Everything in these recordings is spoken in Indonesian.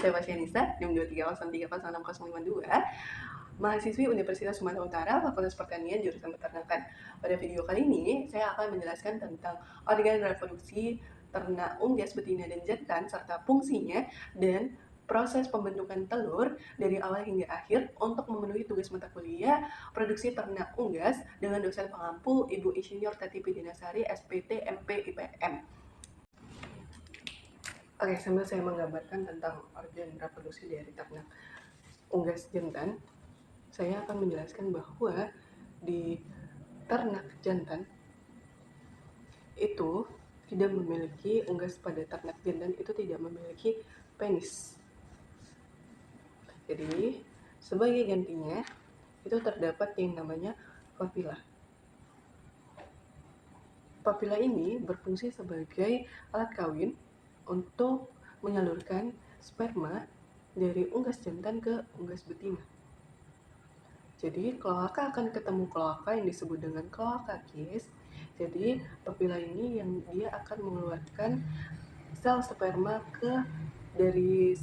saya Fasyanisa, NIM 2303006052, mahasiswi Universitas Sumatera Utara, Fakultas Pertanian, jurusan Peternakan. Pada video kali ini, saya akan menjelaskan tentang organ reproduksi ternak unggas, betina, dan jantan, serta fungsinya dan proses pembentukan telur dari awal hingga akhir untuk memenuhi tugas mata kuliah produksi ternak unggas dengan dosen pengampu Ibu Insinyur Tati Pidinasari, SPT, MP, IPM. Oke, sambil saya menggambarkan tentang organ reproduksi dari ternak unggas jantan, saya akan menjelaskan bahwa di ternak jantan itu tidak memiliki unggas. Pada ternak jantan itu tidak memiliki penis. Jadi sebagai gantinya itu terdapat yang namanya papila. Papila ini berfungsi sebagai alat kawin untuk menyalurkan sperma dari unggas jantan ke unggas betina. Jadi kloaka akan ketemu kloaka yang disebut dengan kloaka kis. Jadi papila ini yang dia akan mengeluarkan sel sperma dari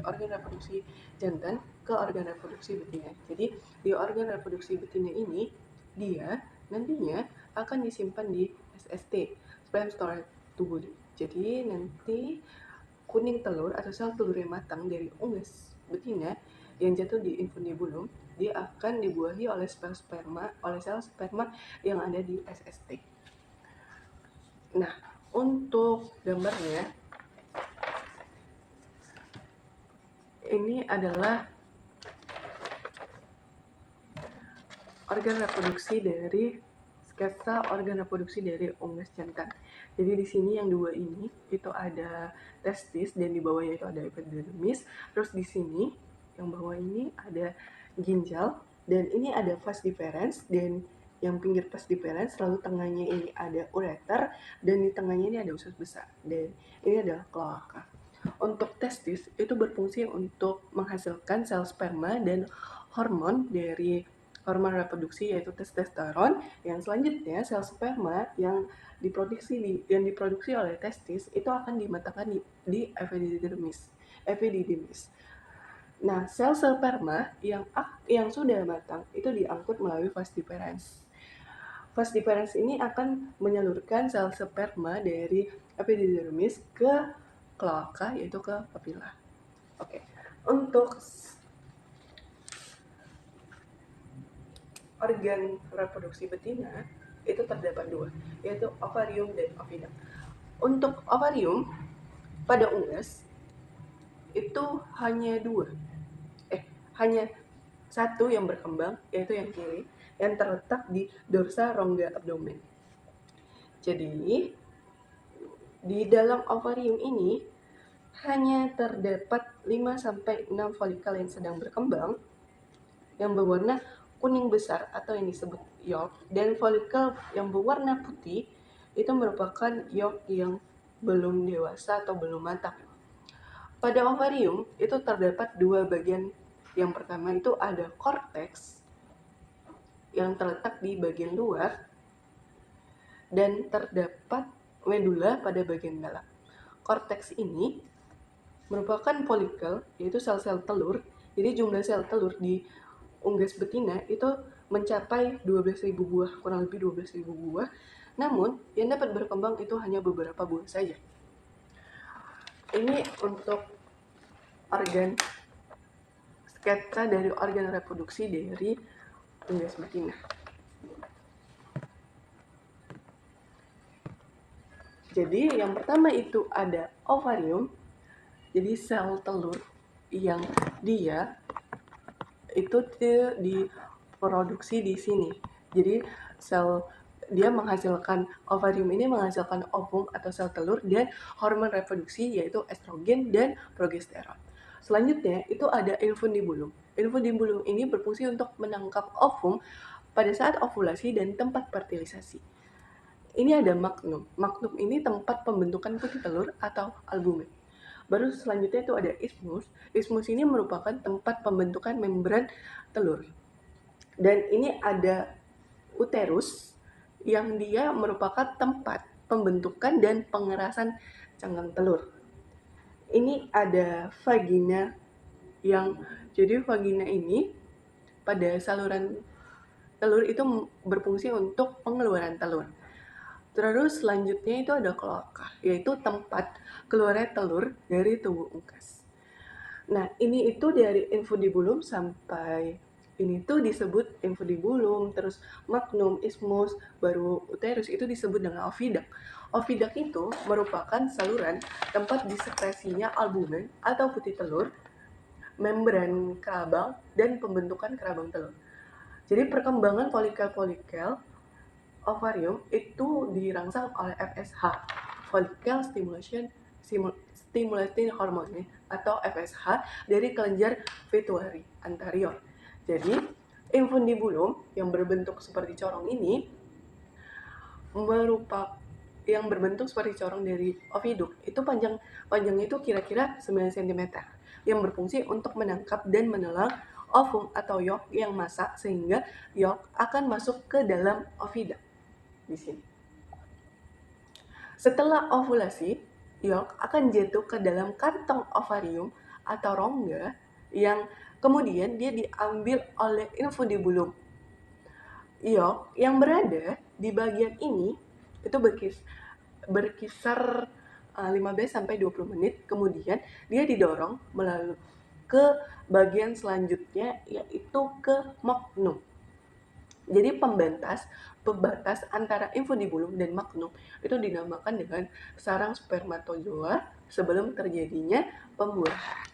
organ reproduksi jantan ke organ reproduksi betina. Jadi di organ reproduksi betina ini dia nantinya akan disimpan di SST, sperm storage tubule. Jadi nanti kuning telur atau sel telur yang matang dari unggas betina yang jatuh di infundibulum, dia akan dibuahi oleh sel sperma yang ada di SST. Nah, untuk gambarnya ini adalah organ reproduksi dari sketsa organ reproduksi dari unggas jantan. Jadi di sini yang dua ini itu ada testis dan di bawahnya itu ada epidermis. Terus di sini yang bawah ini ada ginjal dan ini ada vas deferens dan yang pinggir vas deferens, lalu tengahnya ini ada ureter dan di tengahnya ini ada usus besar dan ini adalah kloaka. Untuk testis itu berfungsi untuk menghasilkan sel sperma dan hormon dari hormon reproduksi yaitu testosteron. Yang selanjutnya sel sperma yang diproduksi oleh testis itu akan dimatangkan di epididymis. Nah, sel sperma yang sudah matang itu diangkut melalui vas deferens. Vas deferens ini akan menyalurkan sel sperma dari epididymis ke kloaka, yaitu ke papila. Oke, untuk organ reproduksi betina itu terdapat dua, yaitu ovarium dan ovidum. Untuk ovarium pada unggas itu hanya satu yang berkembang, yaitu yang kiri, yang terletak di dorsa rongga abdomen. Jadi di dalam ovarium ini hanya terdapat 5-6 folikel yang sedang berkembang yang berwarna kuning besar atau yang disebut yolk, dan folikel yang berwarna putih itu merupakan yolk yang belum dewasa atau belum matang. Pada ovarium itu terdapat dua bagian. Yang pertama itu ada korteks yang terletak di bagian luar dan terdapat medula pada bagian dalam. Korteks ini merupakan folikel, yaitu sel-sel telur. Jadi jumlah sel telur di unggas betina itu mencapai 12.000 buah, kurang lebih 12.000 buah. Namun yang dapat berkembang itu hanya beberapa buah saja. Ini untuk sketsa dari organ reproduksi dari unggas betina. Jadi yang pertama itu ada ovarium, jadi sel telur yang dia itu diproduksi di sini. Jadi ovarium ini menghasilkan ovum atau sel telur dan hormon reproduksi yaitu estrogen dan progesteron. Selanjutnya itu ada infundibulum. Infundibulum ini berfungsi untuk menangkap ovum pada saat ovulasi dan tempat fertilisasi. Ini ada magnum. Magnum ini tempat pembentukan putih telur atau albumen. Baru selanjutnya itu ada isthmus. Isthmus ini merupakan tempat pembentukan membran telur. Dan ini ada uterus yang dia merupakan tempat pembentukan dan pengerasan cangkang telur. Ini ada vagina jadi vagina ini pada saluran telur itu berfungsi untuk pengeluaran telur. Terus selanjutnya itu ada kloaka, yaitu tempat keluarnya telur dari tubuh unggas. Nah, ini itu dari infundibulum sampai ini tuh disebut infundibulum, terus magnum, isthmus, baru uterus itu disebut dengan oviduct. Oviduct itu merupakan saluran tempat disekresinya albumen atau putih telur, membran kerabang, dan pembentukan kerabang telur. Jadi perkembangan folikel-folikel ovarium itu dirangsang oleh FSH, Follicle Stimulating Hormone atau FSH dari kelenjar pituitary anterior. Jadi, infundibulum yang berbentuk seperti corong ini dari oviduct itu panjangnya itu kira-kira 9 cm yang berfungsi untuk menangkap dan menelan ovum atau yolk yang masak sehingga yolk akan masuk ke dalam oviduct di sini. Setelah ovulasi, yolk akan jatuh ke dalam kantong ovarium atau rongga yang kemudian dia diambil oleh infundibulum. Yolk yang berada di bagian ini itu berkisar 15-20 menit, kemudian dia didorong melalui ke bagian selanjutnya yaitu ke magnum. Jadi pembatas antara infundibulum dan magnum itu dinamakan dengan sarang spermatozoa sebelum terjadinya pembuahan.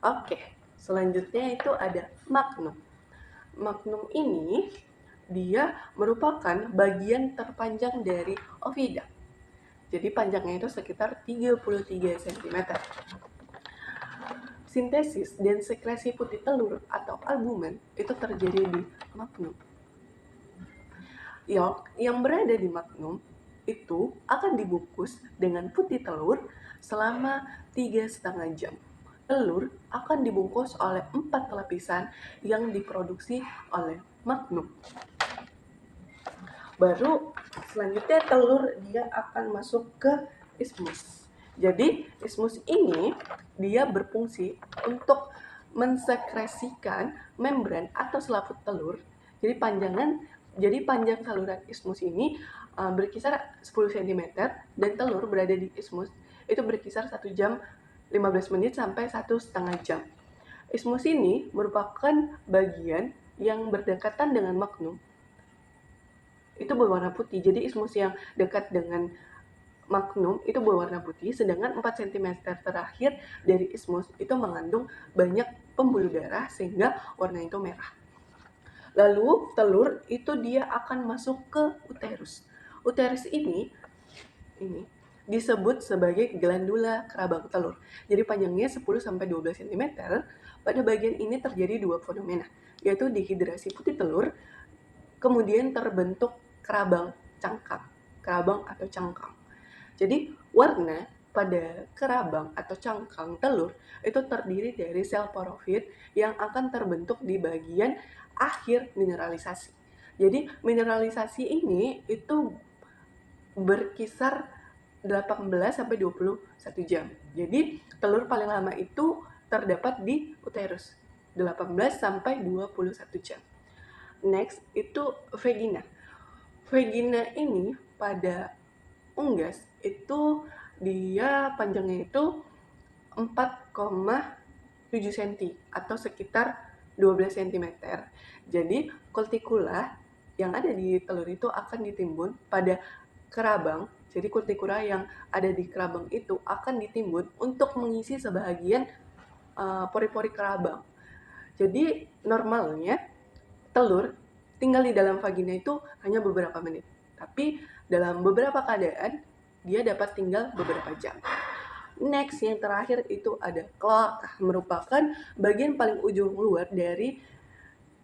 Oke, selanjutnya itu ada magnum. Magnum ini dia merupakan bagian terpanjang dari oviduct. Jadi panjangnya itu sekitar 33 cm. Sintesis dan sekresi putih telur atau albumen itu terjadi di magnum. Yolk yang berada di magnum itu akan dibungkus dengan putih telur selama 3,5 jam. Telur akan dibungkus oleh 4 lapisan yang diproduksi oleh magnum. Baru selanjutnya telur dia akan masuk ke isthmus. Jadi isthmus ini dia berfungsi untuk mensekresikan membran atau selaput telur. Jadi panjang saluran isthmus ini berkisar 10 cm dan telur berada di isthmus itu berkisar 1 jam 15 menit sampai 1,5 jam. Isthmus ini merupakan bagian yang berdekatan dengan magnum. Itu berwarna putih. Jadi isthmus yang dekat dengan magnum itu berwarna putih, sedangkan 4 cm terakhir dari isthmus itu mengandung banyak pembuluh darah sehingga warna itu merah. Lalu telur itu dia akan masuk ke uterus. Uterus ini disebut sebagai glandula kerabang telur. Jadi panjangnya 10-12 cm. Pada bagian ini terjadi dua fenomena, yaitu dehidrasi putih telur, kemudian terbentuk kerabang atau cangkang. Jadi warna pada kerabang atau cangkang telur itu terdiri dari sel porofit yang akan terbentuk di bagian akhir mineralisasi. Jadi mineralisasi ini itu berkisar 18-21 jam. Jadi telur paling lama itu terdapat di uterus 18-21 jam. Next itu vagina. Vagina ini pada unggas itu dia panjangnya itu 4,7 cm atau sekitar 12 cm. Jadi kultikula yang ada di telur itu akan ditimbun pada kerabang. Jadi kultikula yang ada di kerabang itu akan ditimbun untuk mengisi sebahagian pori-pori kerabang. Jadi normalnya telur tinggal di dalam vagina itu hanya beberapa menit. Tapi dalam beberapa keadaan dia dapat tinggal beberapa jam. Next, yang terakhir itu ada kloaka, merupakan bagian paling ujung luar dari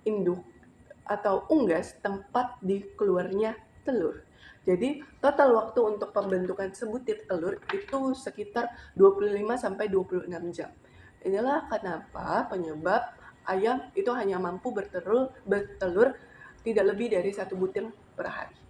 induk atau unggas tempat dikeluarnya telur. Jadi total waktu untuk pembentukan sebutir telur itu sekitar 25-26 jam. Inilah kenapa penyebab ayam itu hanya mampu bertelur tidak lebih dari 1 butir per hari.